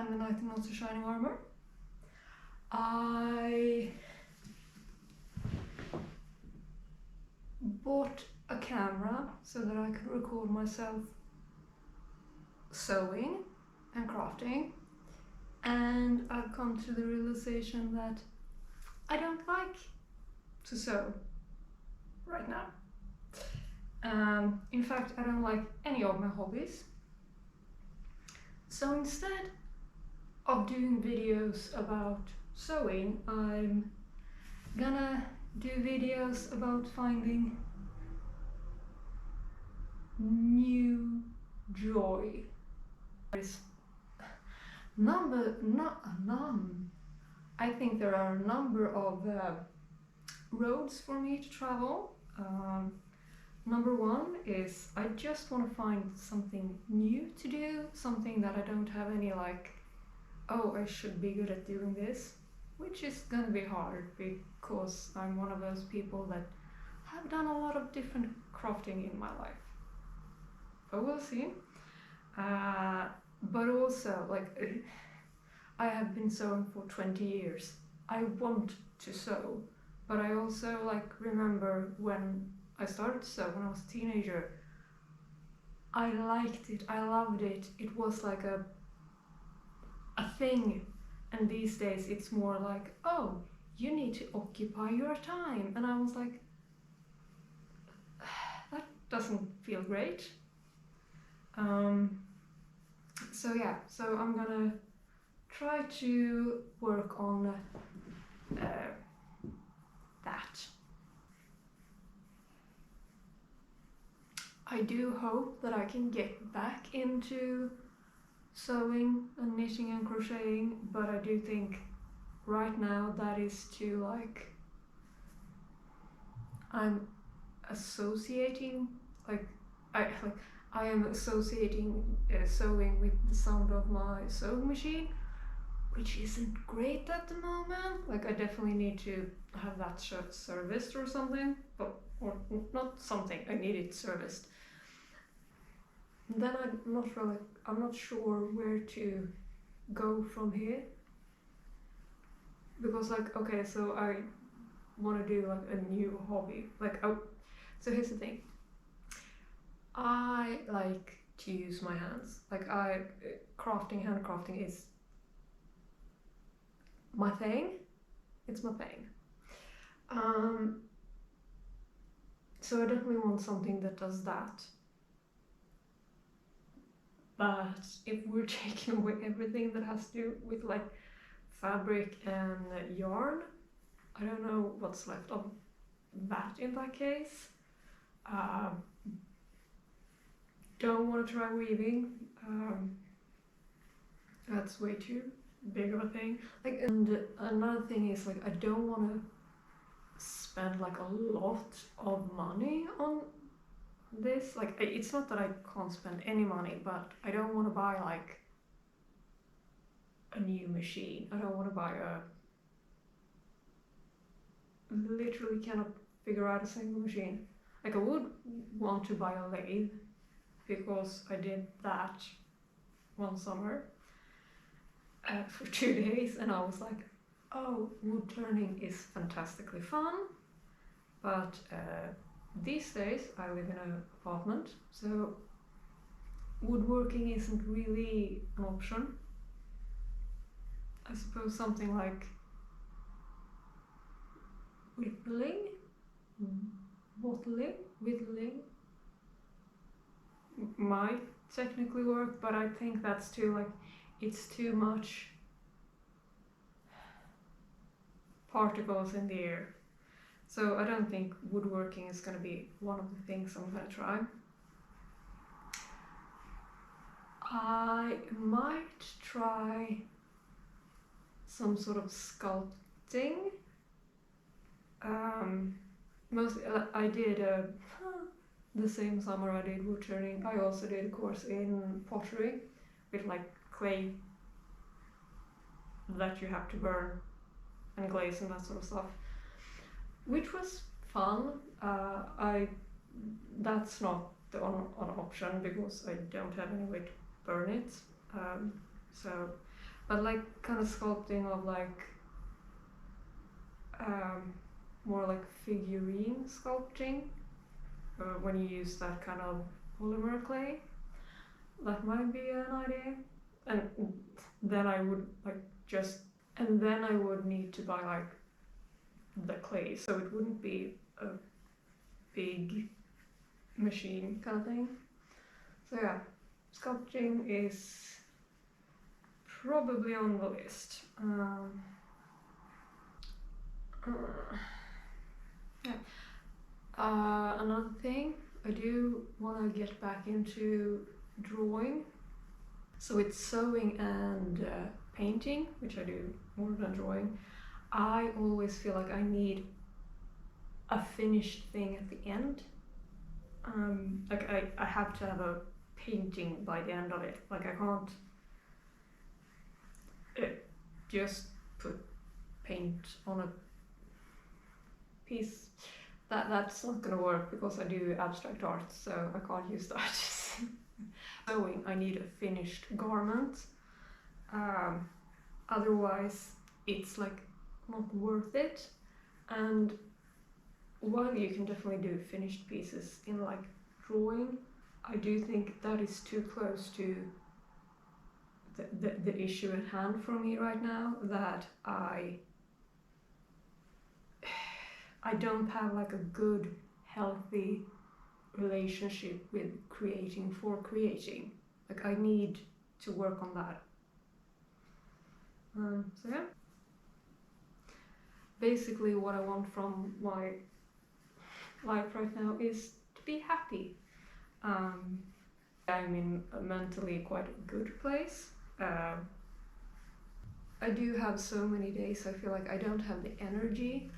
and the Knight in Not So Shining Armor. I bought a camera so that I could record myself sewing and crafting, and I've come to the realization that I don't like to sew right now. In fact, I don't like any of my hobbies. So instead of doing videos about sewing, I'm gonna do videos about finding new joy. I think there are a number of roads for me to travel. Number one is I just want to find something new to do, something that I don't have any like, oh, I should be good at doing this, which is gonna be hard because I'm one of those people that have done a lot of different crafting in my life. But we'll see. But also, like, I have been sewing for 20 years. I want to sew, but I also like remember when I started to sew when I was a teenager. I liked it, I loved it. It was like a thing. And these days it's more like, oh, you need to occupy your time. And I was like, that doesn't feel great. So yeah, so I'm gonna try to work on that. I do hope that I can get back into sewing and knitting and crocheting, but I do think right now that is too like, I'm associating I am associating sewing with the sound of my sewing machine, which isn't great at the moment. Like I definitely need to have that serviced or something, or not something, I need it serviced. Then I'm not sure where to go from here, because like, okay, so I want to do like a new hobby, like, oh, so here's the thing. I like to use my hands. Like hand crafting is my thing. It's my thing. So I definitely want something that does that. But if we're taking away everything that has to do with like fabric and yarn, I don't know what's left of that in that case. Don't want to try weaving. That's way too big of a thing. Like, and another thing is like, I don't want to spend like a lot of money on this. Like, it's not that I can't spend any money, but I don't want to buy like a new machine. I don't want to buy literally cannot figure out a single machine. Like, I would want to buy a lathe, because I did that one summer for 2 days, and I was like, oh, wood turning is fantastically fun. But these days I live in an apartment, so woodworking isn't really an option. I suppose something like whittling might technically work, but I think that's too like, it's too much particles in the air. So I don't think woodworking is going to be one of the things I'm going to try. I might try some sort of sculpting. Mostly I did the same summer I did wood turning. I also did a course in pottery with like clay that you have to burn and glaze and that sort of stuff, which was fun. That's not the an option because I don't have any way to burn it. So but like kind of sculpting of like more like figurine sculpting, when you use that kind of polymer clay. That might be an idea. And then I would and then I would need to buy like the clay, so it wouldn't be a big machine kind of thing. So yeah, sculpting is probably on the list. Yeah. Another thing, I do want to get back into drawing. So it's sewing and painting, which I do more than drawing. I always feel like I need a finished thing at the end. Like I have to have a painting by the end of it. Like I can't just put paint on a piece. That's not gonna work because I do abstract art, so I can't use that. Sewing, I need a finished garment. Otherwise, it's like not worth it. And while you can definitely do finished pieces in like drawing, I do think that is too close to the issue at hand for me right now, that I don't have like a good, healthy relationship with creating for creating. Like I need to work on that. So yeah. Basically what I want from my life right now is to be happy. I'm in a mentally quite a good place. I do have so many days I feel like I don't have the energy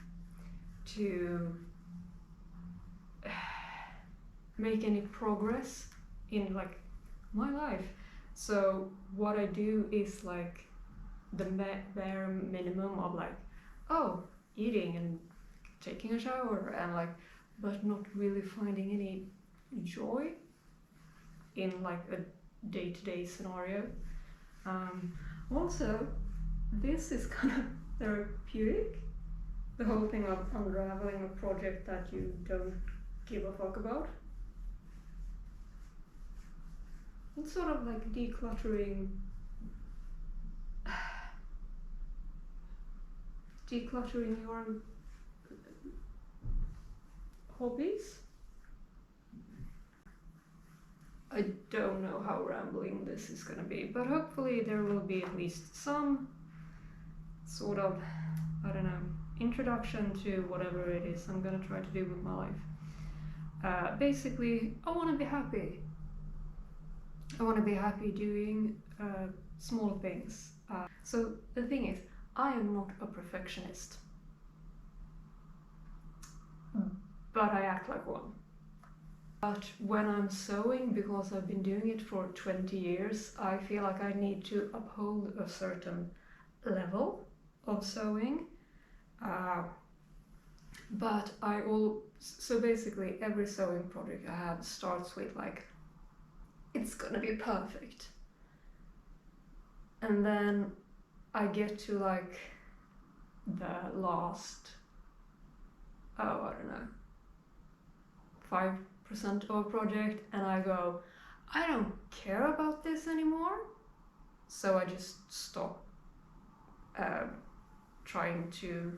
to make any progress in like my life. So what I do is like the bare minimum of like, oh, eating and taking a shower and like, but not really finding any joy in like a day-to-day scenario. Also, this is kind of therapeutic, the whole thing of unraveling a project that you don't give a fuck about. It's sort of like decluttering your hobbies. I don't know how rambling this is gonna be, but hopefully there will be at least some sort of, I don't know, introduction to whatever it is I'm gonna try to do with my life. Basically, I want to be happy. I want to be happy doing small things. So the thing is, I am not a perfectionist, but I act like one. But when I'm sewing, because I've been doing it for 20 years, I feel like I need to uphold a certain level of sewing. But so basically every sewing project I have starts with like, it's gonna be perfect. And then I get to like the last, I don't know, 5% of a project, and I go, I don't care about this anymore. So I just stop trying to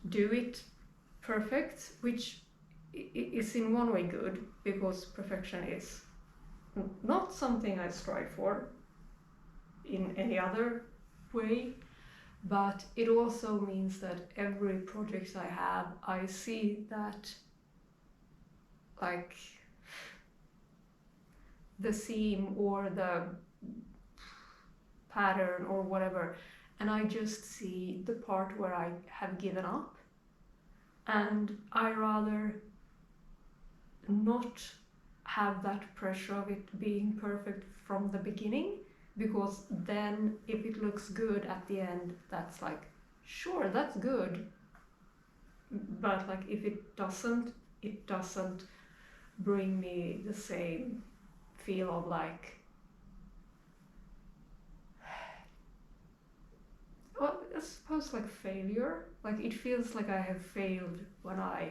do it perfect, which is in one way good, because perfection is not something I strive for in any other way, but it also means that every project I have, I see that like the seam or the pattern or whatever, and I just see the part where I have given up, and I rather not have that pressure of it being perfect from the beginning, because then if it looks good at the end, that's like, sure, that's good, but like if it doesn't bring me the same feel of like suppose like failure. Like it feels like I have failed when I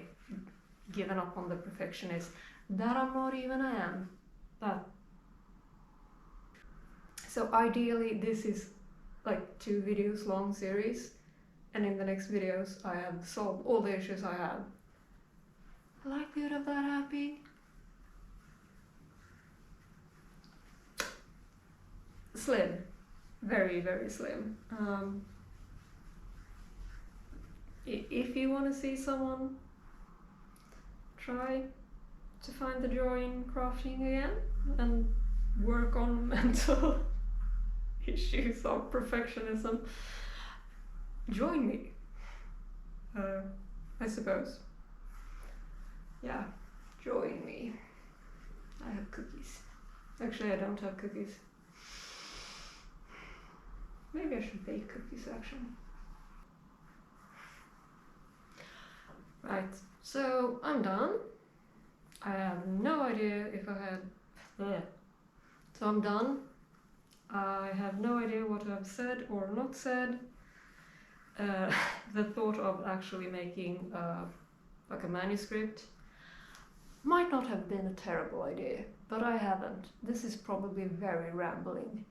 given up on the perfectionist that I'm not even I am. That. So ideally this is like 2 videos long series, and in the next videos I have solved all the issues I have. Likelihood of that happening? Slim. Very, very slim. If you want to see someone try to find the joy in crafting again and work on mental issues of perfectionism, join me. I suppose. Yeah, join me. I have cookies. Actually, I don't have cookies. Maybe I should bake cookies actually. Right, so I'm done. I have no idea if I had... So I'm done. I have no idea what I've said or not said. The thought of actually making like a manuscript might not have been a terrible idea, but I haven't. This is probably very rambling.